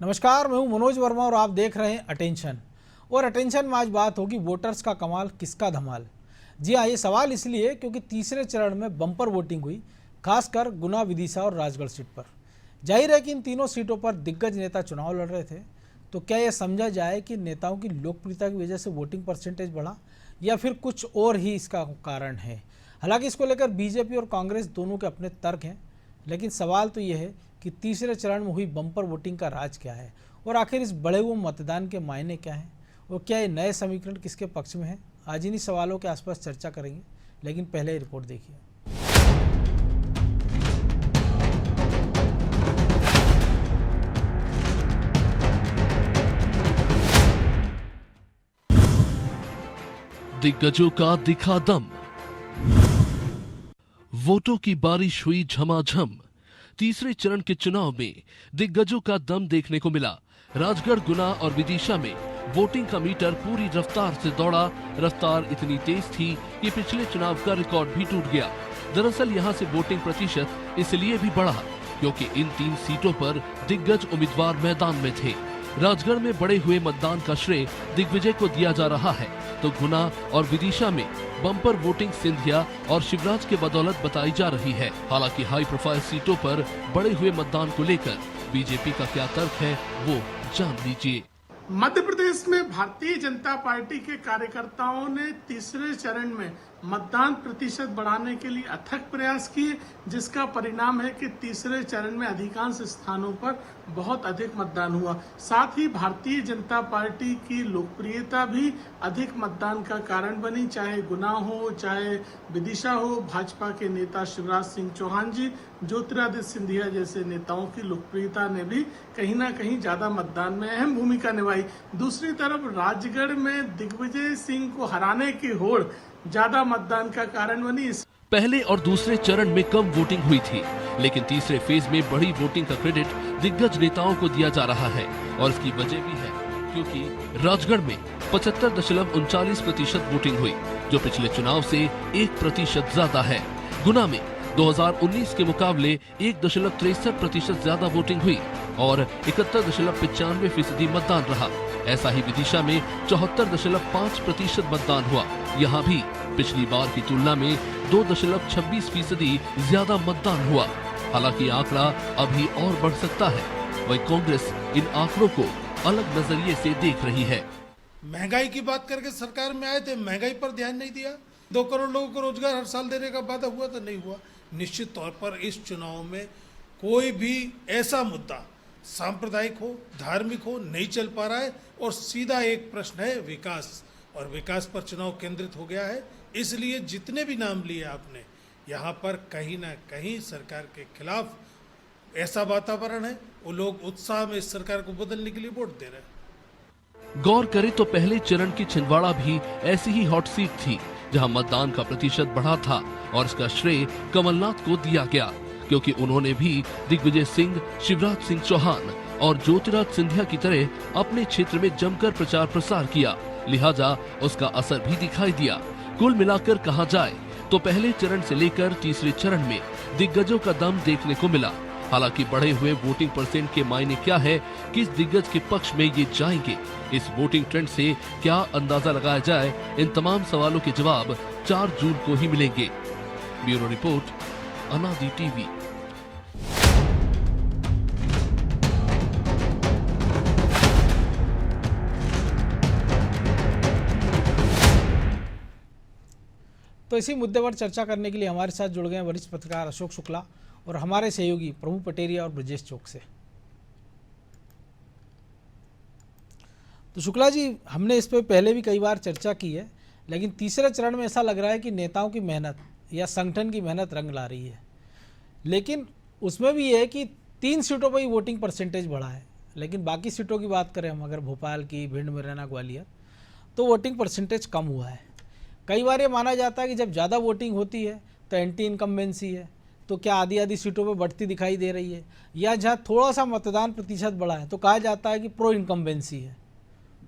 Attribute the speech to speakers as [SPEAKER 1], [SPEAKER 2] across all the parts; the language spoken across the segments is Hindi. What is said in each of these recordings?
[SPEAKER 1] नमस्कार, मैं हूं मनोज वर्मा और आप देख रहे हैं अटेंशन। और अटेंशन में आज बात होगी वोटर्स का कमाल किसका धमाल। जी हाँ, ये सवाल इसलिए क्योंकि तीसरे चरण में बम्पर वोटिंग हुई, खासकर गुना, विदिशा और राजगढ़ सीट पर। जाहिर है कि इन तीनों सीटों पर दिग्गज नेता चुनाव लड़ रहे थे। तो क्या यह समझा जाए कि नेताओं की लोकप्रियता की वजह से वोटिंग परसेंटेज बढ़ा या फिर कुछ और ही इसका कारण है। हालांकि इसको लेकर बीजेपी और कांग्रेस दोनों के अपने तर्क हैं, लेकिन सवाल तो यह है कि तीसरे चरण में हुई बम्पर वोटिंग का राज क्या है और आखिर इस बढ़े हुए मतदान के मायने क्या हैं और क्या ये नए समीकरण किसके पक्ष में हैं। आज इन्हीं सवालों के आसपास चर्चा करेंगे, लेकिन पहले ही रिपोर्ट देखिए।
[SPEAKER 2] दिग्गजों का दिखा दम, वोटों की बारिश हुई झमाझम। तीसरे चरण के चुनाव में दिग्गजों का दम देखने को मिला। राजगढ़, गुना और विदिशा में वोटिंग का मीटर पूरी रफ्तार से दौड़ा। रफ्तार इतनी तेज थी कि पिछले चुनाव का रिकॉर्ड भी टूट गया। दरअसल यहां से वोटिंग प्रतिशत इसलिए भी बढ़ा क्योंकि इन 3 सीटों पर दिग्गज उम्मीदवार मैदान में थे। राजगढ़ में बढ़े हुए मतदान का श्रेय दिग्विजय को दिया जा रहा है, तो गुना और विदिशा में बम्पर वोटिंग सिंधिया और शिवराज के बदौलत बताई जा रही है। हालांकि हाई प्रोफाइल सीटों पर बढ़े हुए मतदान को लेकर बीजेपी का क्या तर्क है, वो जान लीजिए।
[SPEAKER 3] मध्य प्रदेश में भारतीय जनता पार्टी के कार्यकर्ताओं ने तीसरे चरण में मतदान प्रतिशत बढ़ाने के लिए अथक प्रयास किए, जिसका परिणाम है कि तीसरे चरण में अधिकांश स्थानों पर बहुत अधिक मतदान हुआ। साथ ही भारतीय जनता पार्टी की लोकप्रियता भी अधिक मतदान का कारण बनी। चाहे गुना हो, चाहे विदिशा हो, भाजपा के नेता शिवराज सिंह चौहान जी, ज्योतिरादित्य सिंधिया जैसे नेताओं की लोकप्रियता ने भी कहीं ना कहीं ज्यादा मतदान में अहम भूमिका निभाई। दूसरी तरफ राजगढ़ में दिग्विजय सिंह को हराने की होड़ ज्यादा मतदान का कारण बनी।
[SPEAKER 2] पहले और दूसरे चरण में कम वोटिंग हुई थी, लेकिन तीसरे फेज में बड़ी वोटिंग का क्रेडिट दिग्गज नेताओं को दिया जा रहा है। और इसकी वजह भी है क्योंकि राजगढ़ में 75.39% वोटिंग हुई, जो पिछले चुनाव से 1% ज्यादा है। गुना में 2019 के मुकाबले 1.63% ज्यादा वोटिंग हुई और 71.95% मतदान रहा। ऐसा ही विदिशा में 74.5% मतदान हुआ। यहाँ भी पिछली बार की तुलना में 2.26% ज्यादा मतदान हुआ। हालांकि आंकड़ा अभी और बढ़ सकता है। वही कांग्रेस इन आंकड़ों को अलग नजरिए से देख रही है।
[SPEAKER 4] महंगाई की बात करके सरकार में आए थे, महंगाई पर ध्यान नहीं दिया। 2 करोड़ लोगों को रोजगार हर साल देने का वादा हुआ तो नहीं हुआ। निश्चित तौर पर इस चुनाव में कोई भी ऐसा मुद्दा सांप्रदायिक हो, धार्मिक हो, नहीं चल पा रहा है और सीधा एक प्रश्न है विकास, और विकास पर चुनाव केंद्रित हो गया है। इसलिए जितने भी नाम लिए आपने, यहाँ पर कहीं ना कहीं सरकार के खिलाफ ऐसा वातावरण है, वो लोग उत्साह में इस सरकार को बदलने के लिए वोट दे रहे हैं।
[SPEAKER 2] गौर करें तो पहले चरण की छिंदवाड़ा भी ऐसी ही हॉट सीट थी, जहां मतदान का प्रतिशत बढ़ा था और इसका श्रेय कमलनाथ को दिया गया क्योंकि उन्होंने भी दिग्विजय सिंह, शिवराज सिंह चौहान और ज्योतिरादित्य सिंधिया की तरह अपने क्षेत्र में जमकर प्रचार प्रसार किया। लिहाजा उसका असर भी दिखाई दिया। कुल मिलाकर कहा जाए तो पहले चरण से लेकर तीसरे चरण में दिग्गजों का दम देखने को मिला। हालांकि बढ़े हुए वोटिंग परसेंट के मायने क्या है, किस दिग्गज के पक्ष में ये जाएंगे, इस वोटिंग ट्रेंड से क्या अंदाजा लगाया जाए, इन तमाम सवालों के जवाब 4 जून को ही मिलेंगे। ब्यूरो रिपोर्ट, अनादि टीवी।
[SPEAKER 1] तो इसी मुद्दे पर चर्चा करने के लिए हमारे साथ जुड़ गए वरिष्ठ पत्रकार अशोक शुक्ला और हमारे सहयोगी प्रभु पटेरिया और ब्रजेश चौक से। तो शुक्ला जी, हमने इस पर पहले भी कई बार चर्चा की है, लेकिन तीसरे चरण में ऐसा लग रहा है कि नेताओं की मेहनत या संगठन की मेहनत रंग ला रही है। लेकिन उसमें भी ये है कि 3 सीटों पर ही वोटिंग परसेंटेज बढ़ा है, लेकिन बाकी सीटों की बात करें हम, अगर भोपाल की, भिंड, मुरैना, ग्वालियर, तो वोटिंग परसेंटेज कम हुआ है। कई बार ये माना जाता है कि जब ज़्यादा वोटिंग होती है तो एंटी इनकम्बेंसी है, तो क्या आधी सीटों पे बढ़ती दिखाई दे रही है, या जहाँ थोड़ा सा मतदान प्रतिशत बढ़ा है तो कहा जाता है कि प्रो इनकम्बेंसी है।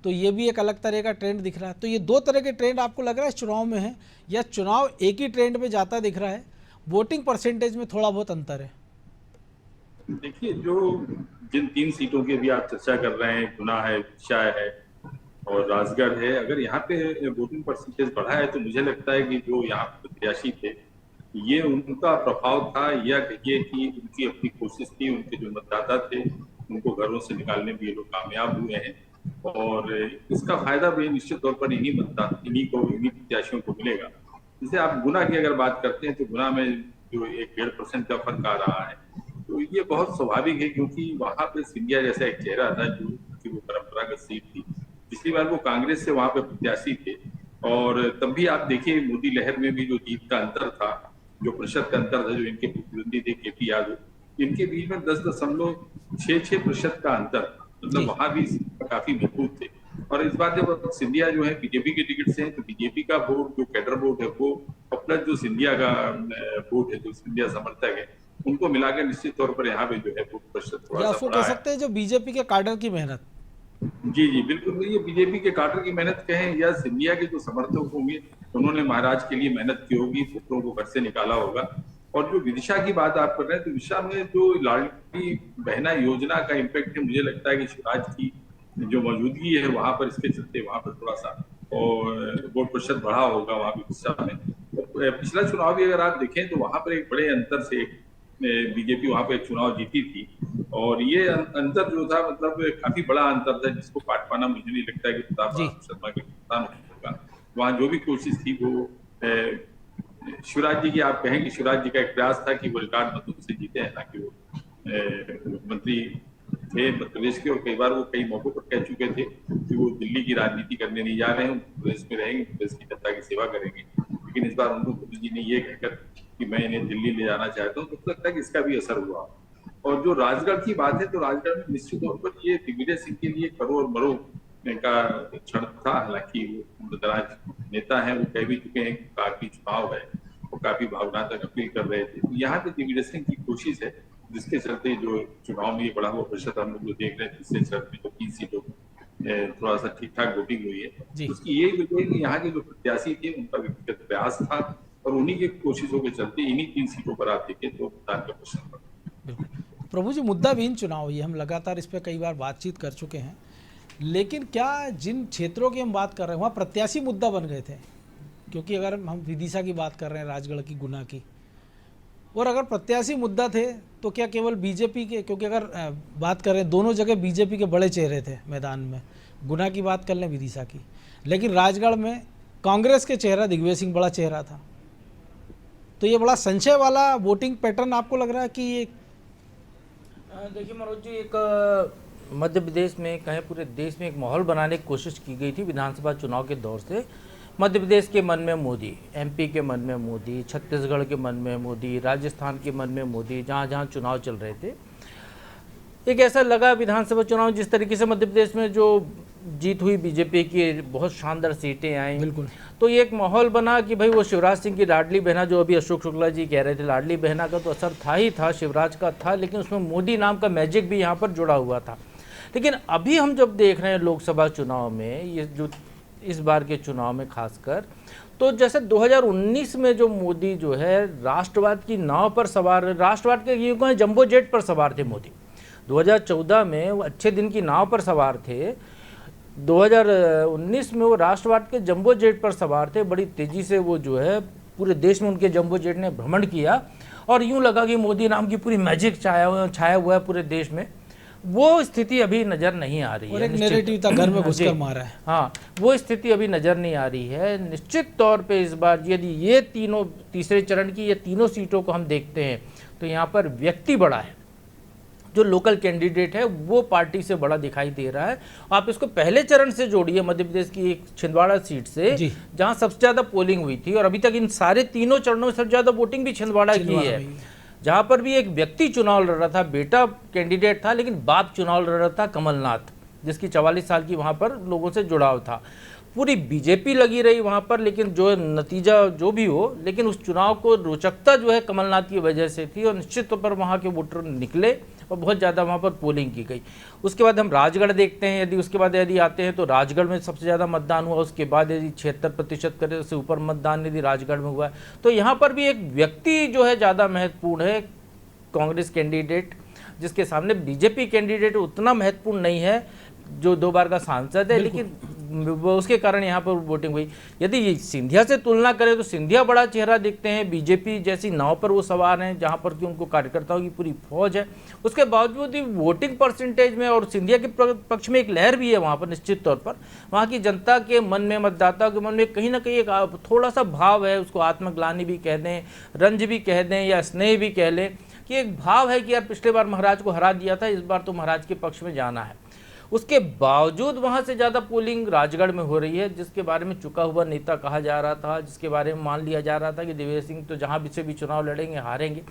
[SPEAKER 1] तो ये भी एक अलग तरह का ट्रेंड दिख रहा है। तो ये 2 तरह के ट्रेंड आपको लग रहा है इस चुनाव में है, या चुनाव एक ही ट्रेंड में जाता दिख रहा है, वोटिंग परसेंटेज में थोड़ा बहुत अंतर है?
[SPEAKER 5] देखिए, जो जिन 3 सीटों की अभी आप चर्चा कर रहे हैं, गुना है, विदिशा है और राजगढ़ है, अगर यहाँ पे वोटिंग परसेंटेज बढ़ा है तो मुझे लगता है कि जो यहाँ प्रत्याशी थे, ये उनका प्रभाव था, या कहिए कि उनकी अपनी कोशिश थी, उनके जो मतदाता थे उनको घरों से निकालने में ये लोग कामयाब हुए हैं। और इसका फायदा भी निश्चित तौर पर इन्हीं प्रत्याशियों को मिलेगा। जैसे आप गुना की अगर बात करते हैं तो गुना में जो 1-1.5% का फर्क आ रहा है, तो ये बहुत स्वाभाविक है, क्योंकि वहां पे सिंधिया जैसा एक चेहरा था जो कि वो परंपरागत सीट थी। पिछली बार वो कांग्रेस से वहां पे प्रत्याशी थे, और तब भी आप देखिए मोदी लहर में भी जो जीत का अंतर था, जो प्रतिशत का अंतर था, जो इनके प्रतिद्वंदी थे केपी यादव, इनके बीच में 10.66% का अंतर था। मतलब वहां भी काफी मजबूत थे। और इस बार जब सिंधिया जो है बीजेपी के टिकट से हैं, तो बीजेपी का वोट, जो कैडर वोट है वो, और प्लस जो सिंधिया का वोट है, जो सिंधिया समर्थक है, उनको मिलाकर निश्चित तौर पर यहाँ पे जो है वोट प्रतिशत थोड़ा
[SPEAKER 1] या
[SPEAKER 5] सा
[SPEAKER 1] उसको
[SPEAKER 5] बढ़ा
[SPEAKER 1] कह
[SPEAKER 5] है।
[SPEAKER 1] सकते हैं जो बीजेपी के काडर की मेहनत।
[SPEAKER 5] जी जी बिल्कुल, ये बीजेपी के काडर की मेहनत कहें या सिंधिया के जो समर्थक होंगे, उन्होंने महाराज के लिए मेहनत की होगी, पुत्रों को घर से निकाला होगा। और जो विदिशा की बात आप कर रहे हैं, तो विदिशा में जो लाडली बहना योजना का इम्पैक्ट है, मुझे लगता है कि शिवराज की जो मौजूदगी है वहां पर, इसके चलते वहां पर थोड़ा सा और वोट प्रतिशत बढ़ा होगा वहां पर विदिशा में। पिछला चुनाव भी अगर आप देखें तो वहां पर एक बड़े अंतर से बीजेपी वहां पर एक चुनाव जीती थी, और ये अंतर जो था, मतलब काफी बड़ा अंतर था, जिसको काट पाना मुझे नहीं लगता है कि प्रताप
[SPEAKER 1] जी।
[SPEAKER 5] राम शर्मा के नुकसान होगा। वहां जो भी कोशिश थी वो शिवराज जी की, आप कहें कि शिवराज जी का एक प्रयास था कि वो रिकॉर्ड मतों से जीते, हालांकि वो मुख्यमंत्री थे मध्य प्रदेश के, और कई बार वो कई मौकों पर कह चुके थे कि वो दिल्ली की राजनीति करने नहीं जा रहे हैं, प्रदेश में रहेंगे, प्रदेश की जनता की सेवा करेंगे। लेकिन इस बार उनको मोदी जी ने ये कहकर कि मैं इन्हें दिल्ली ले जाना चाहता हूँ, तो मुझे लगता है कि इसका भी असर हुआ। और जो राजगढ़ की बात है, तो राजगढ़ में निश्चित तौर पर ये दिग्विजय सिंह के लिए करो और मरो का क्षण था। हालांकि वो दराज नेता है, वो कह भी चुके हैं कि काफी चुनाव है, वो काफी भावनात्मक अपील कर रहे थे। यहाँ पे दिग्विजय सिंह की कोशिश है, जिसके चलते जो चुनाव में ये बढ़ा हुआ प्रतिशत हम लोग जो देख रहे हैं, तीसरे चरण में जो 3 सीटों थोड़ा सा ठीक ठाक वोटिंग हुई है, उसकी यही वजह है कि यहाँ के जो प्रत्याशी थे उनका व्यक्तिगत प्रयास था, और उन्हीं की कोशिशों के चलते इन्हीं 3 सीटों पर आप देखें तो मतदान का प्रतिशत बढ़ा।
[SPEAKER 1] बिल्कुल प्रभु जी, मुद्दा विहीन चुनाव, ये हम लगातार इस पर कई बार बातचीत कर चुके हैं, लेकिन क्या जिन क्षेत्रों की हम बात कर रहे हैं वहाँ प्रत्याशी मुद्दा बन गए थे? क्योंकि अगर हम विदिशा की बात कर रहे हैं, राजगढ़ की, गुना की, और अगर प्रत्याशी मुद्दा थे तो क्या केवल बीजेपी के, क्योंकि अगर बात करें दोनों जगह बीजेपी के बड़े चेहरे थे मैदान में, गुना की बात कर लें, विदिशा की, लेकिन राजगढ़ में कांग्रेस के चेहरा दिग्विजय सिंह बड़ा चेहरा था। तो ये बड़ा संशय वाला वोटिंग पैटर्न आपको लग रहा है कि ये?
[SPEAKER 6] देखिए मनोज जी, एक मध्य प्रदेश में, कहें पूरे देश में एक माहौल बनाने की कोशिश की गई थी विधानसभा चुनाव के दौर से। मध्य प्रदेश के मन में मोदी, एमपी के मन में मोदी, छत्तीसगढ़ के मन में मोदी, राजस्थान के मन में मोदी, जहाँ जहाँ चुनाव चल रहे थे, एक ऐसा लगा विधानसभा चुनाव जिस तरीके से मध्य प्रदेश में जो जीत हुई बीजेपी की, बहुत शानदार सीटें आई,
[SPEAKER 1] बिल्कुल,
[SPEAKER 6] तो ये एक माहौल बना कि भाई वो शिवराज सिंह की लाडली बहना, जो अभी अशोक शुक्ला जी कह रहे थे, लाडली बहना का तो असर था ही था, शिवराज का था, लेकिन उसमें मोदी नाम का मैजिक भी यहाँ पर जुड़ा हुआ था। लेकिन अभी हम जब देख रहे हैं लोकसभा चुनाव में, ये जो इस बार के चुनाव में खासकर, तो जैसे 2019 में जो मोदी जो है राष्ट्रवाद की नाव पर सवार, राष्ट्रवाद के ये कहें जंबो जेट पर सवार थे मोदी। 2014 में वो अच्छे दिन की नाव पर सवार थे, 2019 में वो राष्ट्रवाद के जंबो जेट पर सवार थे। बड़ी तेज़ी से वो जो है पूरे देश में उनके जंबो जेट ने भ्रमण किया, और यूँ लगा कि मोदी नाम की पूरी मैजिक छाया हुआ है पूरे देश में। वो स्थिति अभी नज़र नहीं आ रही है।
[SPEAKER 1] और एक नैरेटिव था, घर में घुसकर मारा है।
[SPEAKER 6] हाँ, वो स्थिति अभी नज़र नहीं आ रही है। निश्चित तौर पे इस बार यदि ये तीनों तीसरे चरण की ये तीनों सीटों को हम देखते हैं, तो यहाँ पर व्यक्ति बड़ा है, जो लोकल कैंडिडेट है वो पार्टी से बड़ा दिखाई दे रहा है। आप इसको पहले चरण से जोड़िए, मध्य प्रदेश की एक छिंदवाड़ा सीट से, जहां सबसे ज्यादा पोलिंग हुई थी, और अभी तक इन सारे तीनों चरणों में सबसे ज्यादा वोटिंग भी छिंदवाड़ा की है, जहां पर भी एक व्यक्ति चुनाव लड़ रहा था, बेटा कैंडिडेट था, लेकिन बाप चुनाव लड़ रहा था, कमलनाथ, जिसकी 44 साल की वहां पर लोगों से जुड़ाव था। पूरी बीजेपी लगी रही वहाँ पर, लेकिन जो नतीजा जो भी हो, लेकिन उस चुनाव को रोचकता जो है कमलनाथ की वजह से थी, और निश्चित तौर पर वहाँ के वोटर निकले और बहुत ज़्यादा वहाँ पर पोलिंग की गई। उसके बाद हम राजगढ़ देखते हैं, यदि उसके बाद यदि आते हैं तो राजगढ़ में सबसे ज़्यादा मतदान हुआ। उसके बाद यदि 76% करे से ऊपर मतदान यदि राजगढ़ में हुआ है, तो यहाँ पर भी एक व्यक्ति जो है ज़्यादा महत्वपूर्ण है, कांग्रेस कैंडिडेट, जिसके सामने बीजेपी कैंडिडेट उतना महत्वपूर्ण नहीं है, जो 2 बार का सांसद है, लेकिन वो उसके कारण यहाँ पर वोटिंग हुई। यदि ये सिंधिया से तुलना करें तो सिंधिया बड़ा चेहरा दिखते हैं, बीजेपी जैसी नाव पर वो सवार हैं जहाँ पर कि उनको कार्यकर्ताओं की पूरी फौज है, उसके बावजूद भी वोटिंग परसेंटेज में और सिंधिया के पक्ष में एक लहर भी है वहाँ पर। निश्चित तौर पर वहाँ की जनता के मन में, मतदाताओं के मन में कहीं ना कहीं एक थोड़ा सा भाव है, उसको आत्मग्लानि भी कह दें, रंज भी कह दें या स्नेह भी कह लें, कि एक भाव है कि यार पिछले बार महाराज को हरा दिया था, इस बार तो महाराज के पक्ष में जाना है। उसके बावजूद वहाँ से ज़्यादा पोलिंग राजगढ़ में हो रही है, जिसके बारे में चुका हुआ नेता कहा जा रहा था, जिसके बारे में मान लिया जा रहा था कि दिग्विजय सिंह तो जहाँ भी से भी चुनाव लड़ेंगे हारेंगे।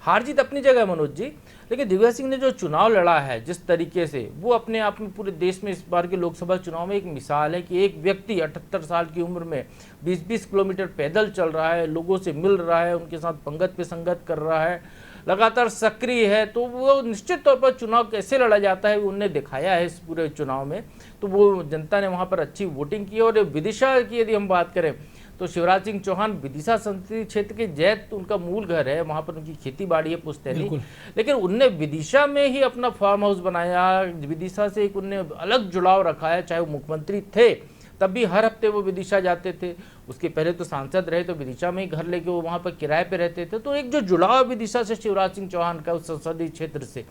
[SPEAKER 6] हार जीत अपनी जगह मनोज जी, लेकिन दिग्विजय सिंह ने जो चुनाव लड़ा है जिस तरीके से, वो अपने आप में पूरे देश में इस बार के लोकसभा चुनाव में एक मिसाल है कि एक व्यक्ति 78 साल की उम्र में 20-20 किलोमीटर पैदल चल रहा है, लोगों से मिल रहा है, उनके साथ पंगत पे संगत कर रहा है, लगातार सक्रिय है। तो वो निश्चित तौर पर चुनाव कैसे लड़ा जाता है उन्होंने दिखाया है इस पूरे चुनाव में। तो वो जनता ने वहाँ पर अच्छी वोटिंग की। और विदिशा की यदि हम बात करें तो शिवराज सिंह चौहान विदिशा संसदीय क्षेत्र के जैत उनका मूल घर है, वहाँ पर उनकी खेती बाड़ी है पुश्तैनी, लेकिन उनने विदिशा में ही अपना फार्म हाउस बनाया, विदिशा से एक उनने अलग जुड़ाव रखा है। चाहे वो मुख्यमंत्री थे तब भी हर हफ्ते वो विदिशा जाते थे, उसके पहले तो सांसद रहे तो विदिशा में ही घर लेके वो वहाँ पर किराए पे रहते थे। तो एक जो जुड़ाव विदिशा से शिवराज सिंह चौहान का उस संसदीय क्षेत्र से,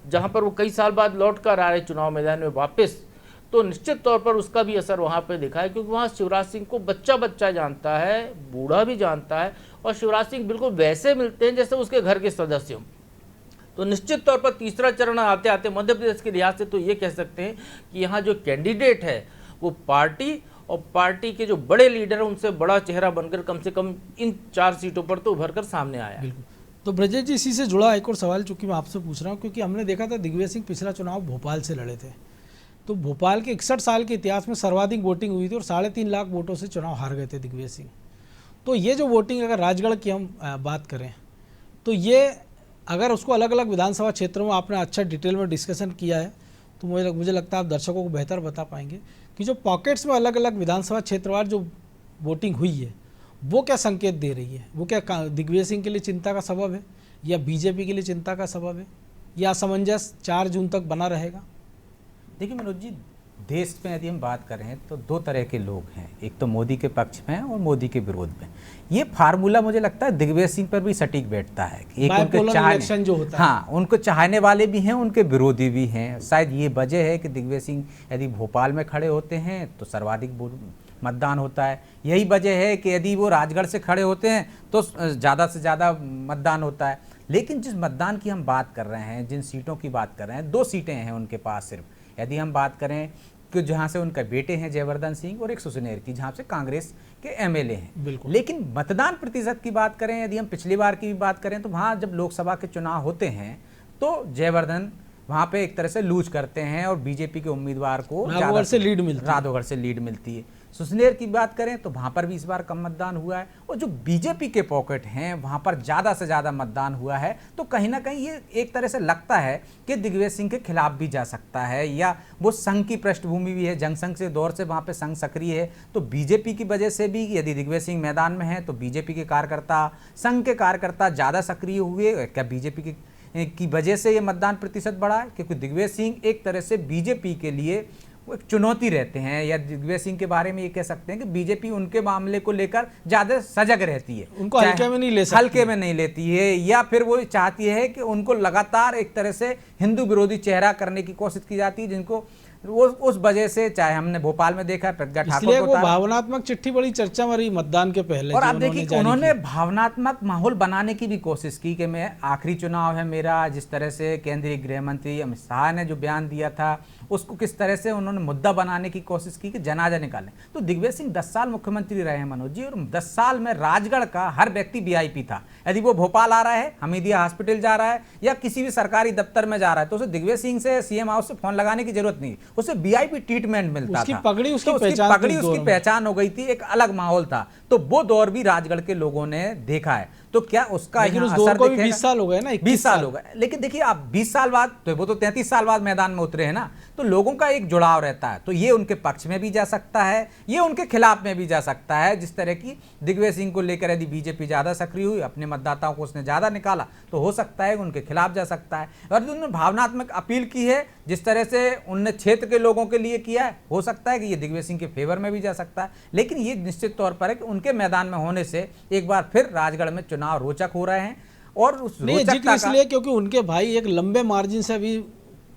[SPEAKER 6] जहाँ पर वो कई साल बाद लौट कर आ रहे चुनाव मैदान में वापस, तो निश्चित तौर पर उसका भी असर वहाँ पर दिखा है, क्योंकि वहाँ शिवराज सिंह को बच्चा बच्चा जानता है, बूढ़ा भी जानता है, और शिवराज सिंह बिल्कुल वैसे मिलते हैं जैसे उसके घर के सदस्य हों। तो निश्चित तौर पर तीसरा चरण आते आते मध्य प्रदेश के लिहाज से तो ये कह सकते हैं कि यहाँ जो कैंडिडेट है वो पार्टी और पार्टी के जो बड़े लीडर हैं उनसे बड़ा चेहरा बनकर कम से कम इन 4 सीटों पर तो उभर कर सामने आया है।
[SPEAKER 1] बिल्कुल। तो ब्रजेश जी, इसी से जुड़ा एक और सवाल चूंकि मैं आपसे पूछ रहा हूँ, क्योंकि हमने देखा था दिग्विजय सिंह पिछला चुनाव भोपाल से लड़े थे, तो भोपाल के 61 साल के इतिहास में सर्वाधिक वोटिंग हुई थी और 3.5 लाख वोटों से चुनाव हार गए थे दिग्विजय सिंह। तो ये जो वोटिंग अगर राजगढ़ की हम बात करें तो ये अगर उसको अलग अलग विधानसभा क्षेत्रों में आपने अच्छा डिटेल में डिस्कशन किया है, तो मुझे लगता है आप दर्शकों को बेहतर बता पाएंगे कि जो पॉकेट्स में अलग अलग विधानसभा क्षेत्रवार जो वोटिंग हुई है वो क्या संकेत दे रही है? वो क्या दिग्विजय सिंह के लिए चिंता का सबब है या बीजेपी के लिए चिंता का सबब है, या असमंजस 4 जून तक बना रहेगा?
[SPEAKER 7] देखिए मनोज जी, देश में यदि हम बात करें तो 2 तरह के लोग हैं, एक तो मोदी के पक्ष में और मोदी के विरोध में। ये फार्मूला मुझे लगता है दिग्विजय सिंह पर भी सटीक बैठता है। एक उनके चाहने,
[SPEAKER 1] जो होता
[SPEAKER 7] हाँ, उनको चाहने वाले भी हैं, उनके विरोधी भी हैं। शायद ये वजह है कि दिग्विजय सिंह यदि भोपाल में खड़े होते हैं तो सर्वाधिक मतदान होता है। यही वजह है कि यदि वो राजगढ़ से खड़े होते हैं तो ज़्यादा से ज़्यादा मतदान होता है। लेकिन जिस मतदान की हम बात कर रहे हैं, जिन सीटों की बात कर रहे हैं, 2 सीटें हैं उनके पास सिर्फ। यदि हम बात करें कि जहाँ से उनके बेटे हैं जयवर्धन सिंह, और एक सुसनेर की जहाँ से कांग्रेस के एमएलए हैं। लेकिन मतदान प्रतिशत की बात करें, यदि हम पिछली बार की भी बात करें, तो वहाँ जब लोकसभा के चुनाव होते हैं तो जयवर्धन वहाँ पे एक तरह से लूज करते हैं और बीजेपी के उम्मीदवार को राधोगढ़ से लीड मिलती है। सुसनेर की बात करें तो वहाँ पर भी इस बार कम मतदान हुआ है, और जो बीजेपी के पॉकेट हैं वहाँ पर ज़्यादा से ज़्यादा मतदान हुआ है। तो कहीं ना कहीं ये एक तरह से लगता है कि दिग्विजय सिंह के खिलाफ भी जा सकता है, या वो संघ की पृष्ठभूमि भी है, जनसंघ से दौर से वहाँ पे संघ सक्रिय है। तो बीजेपी की वजह से भी यदि दिग्विजय सिंह मैदान में है तो बीजेपी के कार्यकर्ता, संघ के कार्यकर्ता ज़्यादा सक्रिय हुए। क्या बीजेपी की वजह से ये मतदान प्रतिशत बढ़ा है? क्योंकि दिग्विजय सिंह एक तरह से बीजेपी के लिए वो एक चुनौती रहते हैं, या दिग्विजय सिंह के बारे में ये कह सकते हैं कि बीजेपी उनके मामले को लेकर ज़्यादा सजग रहती है,
[SPEAKER 1] उनको हल्के में नहीं ले सकती,
[SPEAKER 7] हल्के में नहीं लेती है, या फिर वो चाहती है कि उनको लगातार एक तरह से हिंदू विरोधी चेहरा करने की कोशिश की जाती है, जिनको वो उस वजह से, चाहे हमने भोपाल में देखा प्रज्ञा ठाकुर
[SPEAKER 1] को भावनात्मक चिट्ठी बड़ी चर्चा में रही मतदान के पहले,
[SPEAKER 7] और आप देखिए उन्होंने भावनात्मक माहौल बनाने की भी कोशिश की कि मैं आखिरी चुनाव है मेरा, जिस तरह से केंद्रीय गृह मंत्री अमित शाह ने जो बयान दिया था उसको किस तरह से उन्होंने मुद्दा बनाने की कोशिश की कि जनाजा निकालें। तो दिग्विजय सिंह 10 साल मुख्यमंत्री रहे हैं मनोज जी, और 10 साल में राजगढ़ का हर व्यक्ति वीआईपी था। यदि वो भोपाल आ रहा है, हमीदिया हॉस्पिटल जा रहा है, या किसी भी सरकारी दफ्तर में जा रहा है, तो उसे दिग्विजय सिंह से सीएम हाउस से फोन लगाने की जरूरत नहीं, उसे वीआईपी ट्रीटमेंट मिलता
[SPEAKER 1] उसकी
[SPEAKER 7] था,
[SPEAKER 1] पगड़ी उसकी
[SPEAKER 7] तो
[SPEAKER 1] पहचान थी
[SPEAKER 7] पगड़ी
[SPEAKER 1] उस दौर
[SPEAKER 7] उसकी
[SPEAKER 1] में।
[SPEAKER 7] पहचान हो गई थी, एक अलग माहौल था। तो वो दौर भी राजगढ़ के लोगों ने देखा है, तो क्या उसका
[SPEAKER 1] लेकिन
[SPEAKER 7] यहाँ
[SPEAKER 1] उस दौर
[SPEAKER 7] असर
[SPEAKER 1] को भी
[SPEAKER 7] दिखेगा?
[SPEAKER 1] 20 साल हो गए ना,
[SPEAKER 7] 20 साल हो गए। लेकिन देखिए आप 20 साल बाद, तो वो तो 33 साल बाद मैदान में उतरे हैं ना, तो लोगों का एक जुड़ाव रहता है। तो ये उनके पक्ष में भी जा सकता है, ये उनके खिलाफ में भी जा सकता है। जिस तरह की दिग्विजय सिंह को लेकर यदि बीजेपी ज्यादा सक्रिय हुई, अपने मतदाताओं को उसने ज्यादा निकाला, तो हो सकता है उनके खिलाफ जा सकता है। और उन्होंने भावनात्मक अपील की है, जिस तरह से उनने क्षेत्र के लोगों के लिए किया है, हो सकता है कि ये दिग्विजय सिंह के फेवर में भी जा सकता है। लेकिन ये निश्चित तौर पर है कि उनके मैदान में होने से एक बार फिर राजगढ़ में चुनाव रोचक हो रहे हैं। और उस
[SPEAKER 1] नहीं, जिक्र
[SPEAKER 7] रोचकता का
[SPEAKER 1] इसलिए क्योंकि उनके भाई एक लंबे मार्जिन से अभी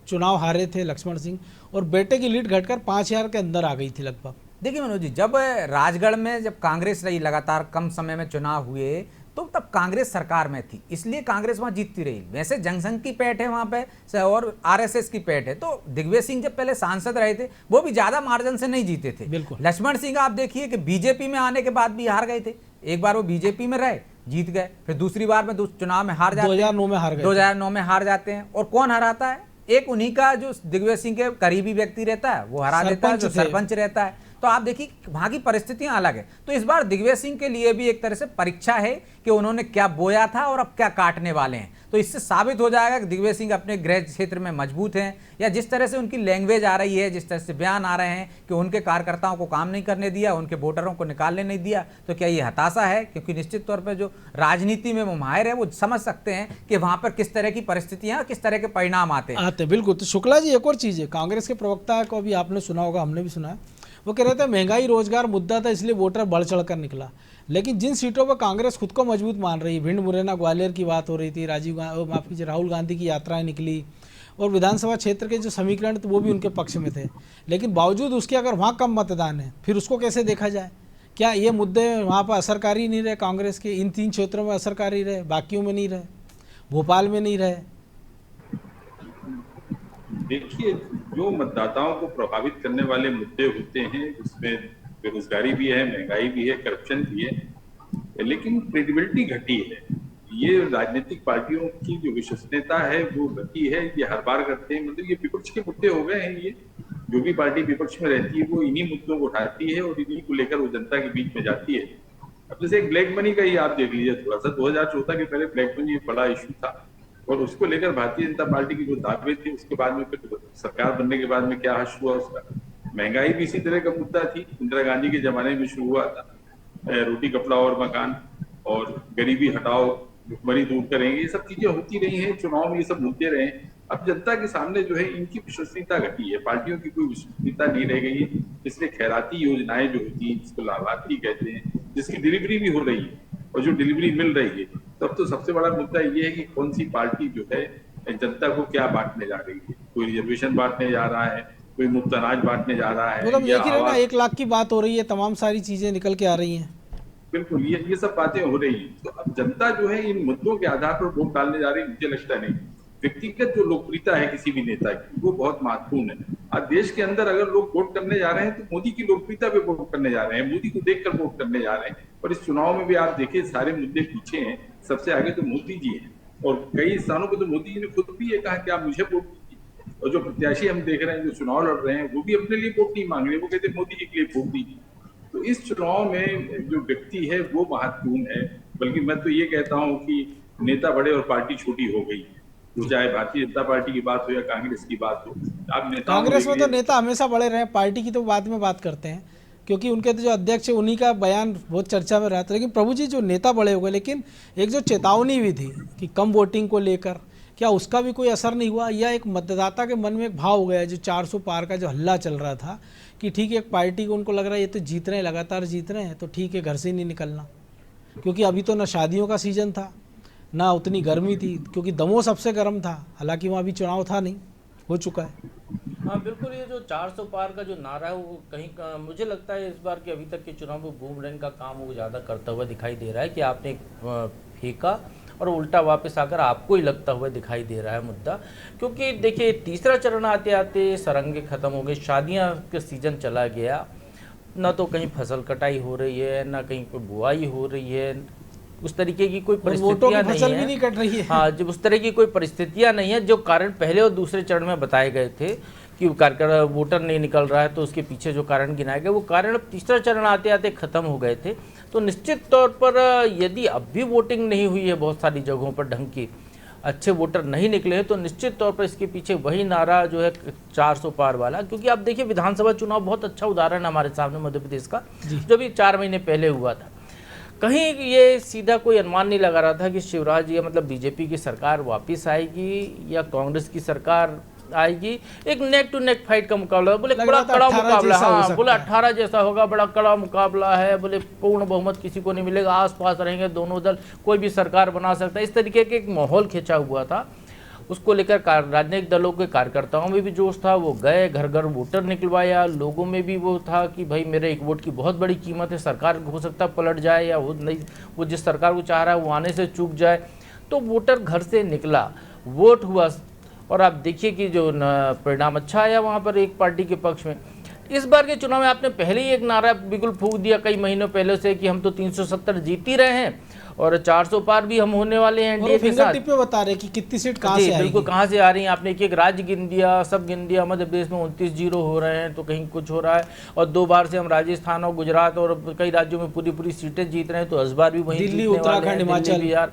[SPEAKER 1] चुनाव हारे थे, लक्ष्मण सिंह, और बेटे की लीड घटकर 5000 के अंदर आ गई थी लगभग।
[SPEAKER 7] देखिए मनोज जी, जब राजगढ़ में जब कांग्रेस रही, लगातार कम समय में चुनाव हुए, तो तब कांग्रेस सरकार में थी, इसलिए कांग्रेस वहां जीतती रही। वैसे जनसंघ की पैठ है वहां पे और आरएसएस की पैठ है। तो दिग्विजय सिंह जब पहले सांसद रहे थे, वो भी ज्यादा मार्जिन से नहीं जीते थे।
[SPEAKER 1] बिल्कुल।
[SPEAKER 7] लक्ष्मण सिंह आप देखिए कि बीजेपी में आने के बाद भी हार गए थे। एक बार वो बीजेपी में रहे, जीत गए, फिर दूसरी बार में चुनाव में हार जाते हैं।
[SPEAKER 1] 2009 में हार गए।
[SPEAKER 7] 2009 में हार जाते हैं। और कौन हराता है? एक उन्हीं का जो दिग्विजय सिंह के करीबी व्यक्ति रहता है, वो हरा देता है, जो सरपंच रहता है। तो आप देखिए वहां की परिस्थितियां अलग है। तो इस बार दिग्विजय सिंह के लिए भी एक तरह से परीक्षा है कि उन्होंने क्या बोया था और अब क्या काटने वाले हैं। तो इससे साबित हो जाएगा कि दिग्विजय सिंह अपने गृह क्षेत्र में मजबूत हैं, या जिस तरह से उनकी लैंग्वेज आ रही है, जिस तरह से बयान आ रहे हैं कि उनके कार्यकर्ताओं को काम नहीं करने दिया, उनके वोटरों को निकालने नहीं दिया, तो क्या ये हताशा है? क्योंकि निश्चित तौर पर जो राजनीति में वो माहिर है, वो समझ सकते हैं कि वहां पर किस तरह की परिस्थितियां, किस तरह के परिणाम आते हैं।
[SPEAKER 1] बिल्कुल। तो शुक्ला जी, एक और चीज़ है, कांग्रेस के प्रवक्ता को भी आपने सुना होगा, हमने भी सुना है, वो कह रहे थे महंगाई रोजगार मुद्दा था इसलिए वोटर बढ़ चढ़ कर निकला। लेकिन जिन सीटों पर कांग्रेस खुद को मजबूत मान रही, भिंड, मुरैना, ग्वालियर की बात हो रही थी, राहुल गांधी की यात्राएं निकली, और विधानसभा क्षेत्र के जो समीकरण थे वो भी उनके पक्ष में थे। लेकिन बावजूद उसके अगर वहाँ कम मतदान है, फिर उसको कैसे देखा जाए? क्या ये मुद्दे वहाँ पर असरकारी नहीं रहे कांग्रेस के? इन 3 क्षेत्रों में असरकारी रहे, बाकियों में नहीं रहे, भोपाल में नहीं रहे।
[SPEAKER 5] देखिए, जो मतदाताओं को प्रभावित करने वाले मुद्दे होते हैं, उसमें बेरोजगारी भी है, महंगाई भी है, करप्शन भी है, लेकिन क्रेडिबिलिटी घटी है। ये राजनीतिक पार्टियों की जो विश्वसनीयता है वो घटी है। ये हर बार करते हैं, मतलब ये विपक्ष के मुद्दे हो गए हैं। ये जो भी पार्टी विपक्ष में रहती है वो इन्हीं मुद्दों को उठाती है और इन्हीं को लेकर वो जनता के बीच में जाती है। अब जैसे एक ब्लैक मनी का ही आप देख लीजिए थोड़ा सा, 2014 के पहले ब्लैक मनी एक बड़ा इशू था, और उसको लेकर भारतीय जनता पार्टी की जो दावे थे, उसके बाद में फिर सरकार बनने के बाद में क्या हश्र हुआ उसका। महंगाई भी इसी तरह का मुद्दा थी, इंदिरा गांधी के जमाने में शुरू हुआ था, रोटी कपड़ा और मकान, और गरीबी हटाओ, भुखमरी दूर करेंगे, ये सब चीजें होती रही हैं। चुनाव में ये सब मुद्दे रहे। अब जनता के सामने जो है इनकी विश्वसनीयता घटी है, पार्टियों की कोई विश्वसनीयता नहीं रह गई है। इसलिए खैराती योजनाएं जो होती हैं, जिसको लाभार्थी कहते हैं, जिसकी डिलीवरी भी हो रही है और जो डिलीवरी मिल रही है, तब तो सबसे बड़ा मुद्दा ये है कि कौन सी पार्टी जो है जनता को क्या बांटने जा रही है। कोई रिजर्वेशन बांटने जा रहा है, कोई मुफ्त अनाज बांटने जा रहा है,
[SPEAKER 1] मतलब
[SPEAKER 5] या
[SPEAKER 1] एक ही रहना, 1 लाख की बात हो रही है, तमाम सारी चीजें निकल के आ रही हैं।
[SPEAKER 5] बिल्कुल, ये सब बातें हो रही हैं। तो अब जनता जो है इन मुद्दों के आधार पर वोट डालने जा रही है, मुझे लगता नहीं। व्यक्तिगत जो लोकप्रियता है किसी भी नेता की, वो बहुत महत्वपूर्ण है। आज देश के अंदर अगर लोग वोट करने जा रहे हैं तो मोदी की लोकप्रियता पे वोट करने जा रहे हैं, मोदी को देखकर वोट करने जा रहे हैं। और इस चुनाव में भी आप देखिए सारे मुद्दे पीछे हैं, सबसे आगे तो मोदी जी हैं, और कई स्थानों पर तो मोदी जी ने खुद भी ये कहा कि आप मुझे वोट दीजिए। और जो प्रत्याशी हम देख रहे हैं जो चुनाव लड़ रहे हैं, वो भी अपने लिए वोट नहीं मांग रहे, वो कहते मोदी जी के लिए वोट दीजिए। तो इस चुनाव में जो व्यक्ति है वो महत्वपूर्ण है। बल्कि मैं तो ये कहता हूँ कि नेता बड़े और पार्टी छोटी हो गई है। तो चाहे भारतीय जनता पार्टी की बात हो या कांग्रेस की बात हो, आप
[SPEAKER 1] कांग्रेस में तो नेता हमेशा बड़े रहे, पार्टी की तो बाद में बात करते हैं, क्योंकि उनके तो जो अध्यक्ष है उन्हीं का बयान बहुत चर्चा में रहता है। लेकिन प्रभु जी, जो नेता बड़े हो गए, लेकिन एक जो चेतावनी भी थी कि कम वोटिंग को लेकर, क्या उसका भी कोई असर नहीं हुआ? या एक मतदाता के मन में एक भाव हो गया, जो 400 पार का जो हल्ला चल रहा था कि ठीक है, एक पार्टी को उनको लग रहा है ये तो जीत रहे हैं, लगातार जीत रहे हैं, तो ठीक है, घर से नहीं निकलना, क्योंकि अभी तो ना शादियों का सीजन था, ना उतनी गर्मी थी, क्योंकि दमोह सबसे गर्म था, हालांकि वहाँ अभी चुनाव था नहीं, हो चुका है।
[SPEAKER 6] हाँ बिल्कुल, ये जो 400 पार का जो नारा है वो कहीं का, मुझे लगता है इस बार के अभी तक के चुनाव में बूमरैंग का काम वो ज़्यादा करता हुआ दिखाई दे रहा है कि आपने फेंका और उल्टा वापस आकर आपको ही लगता हुआ दिखाई दे रहा है मुद्दा। क्योंकि देखिए, तीसरा चरण आते आते सरंगे ख़त्म हो गए, शादियाँ का सीज़न चला गया, ना तो कहीं फसल कटाई हो रही है, ना कहीं कोई बुआई हो रही है, उस तरीके की कोई परिस्थितियां नहीं
[SPEAKER 1] फसल भी नहीं कट रही है।
[SPEAKER 6] हाँ, जब उस तरह की कोई परिस्थितियां नहीं है, जो कारण पहले और दूसरे चरण में बताए गए थे कि कार्यकर्ता वोटर नहीं निकल रहा है, तो उसके पीछे जो कारण गिनाए गए वो कारण तीसरा चरण आते आते खत्म हो गए थे। तो निश्चित तौर पर यदि अब भी वोटिंग नहीं हुई है बहुत सारी जगहों पर ढंग की, अच्छे वोटर नहीं निकले हैं, तो निश्चित तौर पर इसके पीछे वही नारा जो है 400 पार वाला। क्योंकि आप देखिए विधानसभा चुनाव बहुत अच्छा उदाहरण है हमारे सामने मध्य प्रदेश का, जो भी 4 महीने पहले हुआ था। कहीं ये सीधा कोई अनुमान नहीं लगा रहा था कि शिवराज या मतलब बीजेपी की सरकार वापस आएगी या कांग्रेस की सरकार आएगी। एक नेक टू नेक फाइट का मुकाबला, बोले बड़ा कड़ा मुकाबला, हाँ बोले 18 जैसा होगा, बड़ा कड़ा मुकाबला है, बोले पूर्ण बहुमत किसी को नहीं मिलेगा, आसपास रहेंगे दोनों दल, कोई भी सरकार बना सकता है। इस तरीके के एक माहौल खिंचा हुआ था। उसको लेकर राजनीतिक दलों के कार्यकर्ताओं में भी जोश था, वो गए घर घर वोटर निकलवाया, लोगों में भी वो था कि भाई मेरे एक वोट की बहुत बड़ी कीमत है, सरकार हो सकता है पलट जाए या वो जिस सरकार को चाह रहा है वो आने से चूक जाए। तो वोटर घर से निकला, वोट हुआ, और आप देखिए कि जो परिणाम अच्छा आया वहाँ पर एक पार्टी के पक्ष में। इस बार के चुनाव में आपने पहले ही एक नारा बिल्कुल फूंक दिया कई महीनों पहले से कि हम तो 370 जीत ही रहे हैं और 400 पार भी हम होने वाले हैं एनडीए के साथ।
[SPEAKER 1] पे बता रहे कि कितनी सीट कहाँ से
[SPEAKER 6] बिल्कुल कहाँ से आ रही हैं, आपने एक एक राज्य गिन दिया, सब गिन दिया। मध्य प्रदेश में 29-0 हो रहे हैं, तो कहीं कुछ हो रहा है, और 2 बार से हम राजस्थान और गुजरात और कई राज्यों में पूरी सीटें जीत रहे हैं, तो इस बार भी वहीं
[SPEAKER 1] दिल्ली, उत्तराखंड, हिमाचल,
[SPEAKER 6] बिहार।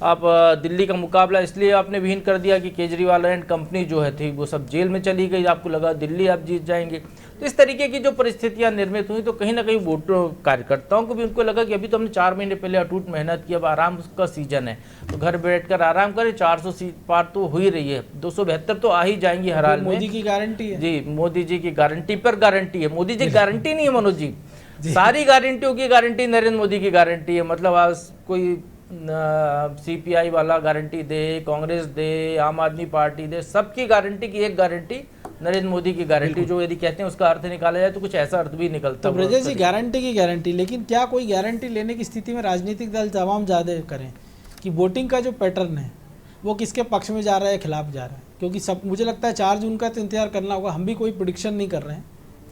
[SPEAKER 6] आप दिल्ली का मुकाबला इसलिए आपने विहीन कर दिया कि केजरीवाल एंड कंपनी जो है थी वो सब जेल में चली गई, आपको लगा दिल्ली आप जीत जाएंगे। तो इस तरीके की जो परिस्थितियां निर्मित हुई, तो कहीं ना कहीं वोटरों कार्यकर्ताओं को भी उनको लगा कि अभी तो हमने 4 महीने पहले अटूट मेहनत की, अब आराम का सीजन है, तो घर बैठकर आराम करें। 400 सीट पार तो हो ही रही है, 272 तो आ ही जाएंगी हर हाल में।
[SPEAKER 1] मोदी की गारंटी है
[SPEAKER 6] जी, मोदी जी की गारंटी पर गारंटी है। मोदी जी गारंटी नहीं है मनोज जी, सारी गारंटियों की गारंटी नरेंद्र मोदी की गारंटी है। मतलब आज कोई सीपीआई वाला गारंटी दे, कांग्रेस दे, आम आदमी पार्टी दे, सबकी गारंटी की एक गारंटी नरेंद्र मोदी की गारंटी, जो यदि कहते हैं उसका अर्थ निकाला जाए तो कुछ ऐसा अर्थ भी निकलता है।
[SPEAKER 1] तो ब्रजेश जी गारंटी की गारंटी, लेकिन क्या कोई गारंटी लेने की स्थिति में राजनीतिक दल तमाम ज़्यादा करें कि वोटिंग का जो पैटर्न है वो किसके पक्ष में जा रहा है, खिलाफ जा रहा है? क्योंकि सब मुझे लगता है 4 जून का तो इंतजार करना होगा। हम भी कोई प्रेडिक्शन नहीं कर रहे हैं,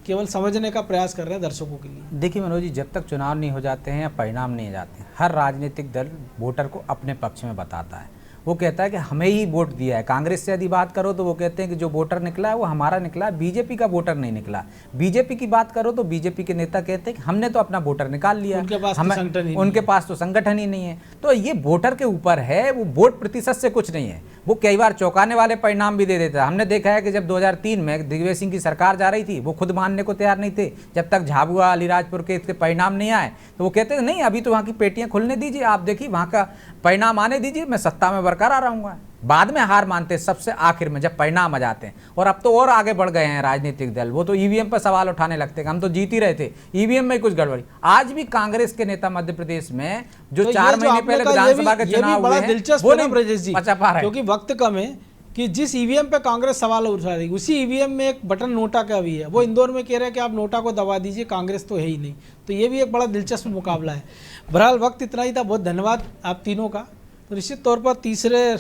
[SPEAKER 1] केवल समझने का प्रयास कर रहे हैं दर्शकों के लिए।
[SPEAKER 7] देखिए मनोज जी, जब तक चुनाव नहीं हो जाते हैं या परिणाम नहीं जाते हैं, हर राजनीतिक दल वोटर को अपने पक्ष में बताता है। वो कहता है कि हमें ही वोट दिया है। कांग्रेस से यदि बात करो तो वो कहते हैं कि जो वोटर निकला है वो हमारा निकला है, बीजेपी का वोटर नहीं निकला। बीजेपी की बात करो तो बीजेपी के नेता कहते हैं कि हमने तो अपना वोटर निकाल लिया,
[SPEAKER 1] उनके पास तो संगठन ही नहीं है। तो ये वोटर के ऊपर है, वो वोट प्रतिशत से कुछ नहीं है। वो कई बार चौंकाने वाले परिणाम भी दे देता है। हमने देखा है कि जब 2003 में दिग्विजय सिंह की सरकार जा रही थी, वो खुद मानने को तैयार नहीं थे। जब तक झाबुआ, अलीराजपुर के इसके परिणाम नहीं आए तो वो कहते थे नहीं, अभी तो वहाँ की पेटियां खुलने दीजिए, आप देखिए वहाँ का परिणाम आने दीजिए, मैं सत्ता में बरकरार रहूंगा। बाद में हार मानते सबसे आखिर में जब परिणाम आ जाते हैं। और अब तो और आगे बढ़ गए हैं राजनीतिक दल, वो तो ईवीएम पर सवाल उठाने लगते हैं, हम तो जीत ही रहे थे, ईवीएम में कुछ गड़बड़ी। आज भी कांग्रेस के नेता मध्य प्रदेश में जो तो
[SPEAKER 7] 4 महीने पहले विधानसभा के चुनाव हुए हैं, वो नहीं बचा पा रहे,
[SPEAKER 1] क्योंकि वक्त कम है कि जिस ईवीएम पे कांग्रेस सवाल उठा रही, उसी ईवीएम में एक बटन नोटा का भी है। वो इंदौर में कह रहे हैं कि आप नोटा को दबा दीजिए, कांग्रेस तो है ही नहीं। तो ये भी एक बड़ा दिलचस्प मुकाबला है। बहरहाल वक्त इतना ही था, बहुत धन्यवाद आप तीनों का। तो निश्चित तौर पर तीसरे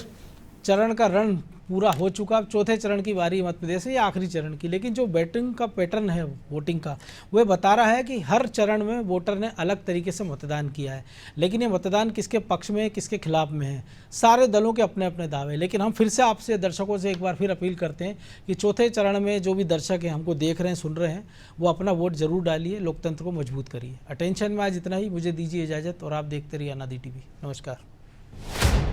[SPEAKER 1] चरण का रण पूरा हो चुका। अब चौथे चरण की बारी मध्य प्रदेश है, या आखिरी चरण की। लेकिन जो बैटिंग का पैटर्न है वोटिंग का, वह बता रहा है कि हर चरण में वोटर ने अलग तरीके से मतदान किया है। लेकिन ये मतदान किसके पक्ष में है, किसके खिलाफ में है, सारे दलों के अपने अपने दावे। लेकिन हम फिर से आपसे दर्शकों से एक बार फिर अपील करते हैं कि चौथे चरण में जो भी दर्शक हैं, हमको देख रहे हैं, सुन रहे हैं, वो अपना वोट जरूर डालिए, लोकतंत्र को मजबूत करिए। अटेंशन में आज इतना ही, मुझे दीजिए इजाज़त और आप देखते रहिए आनादी टीवी। नमस्कार।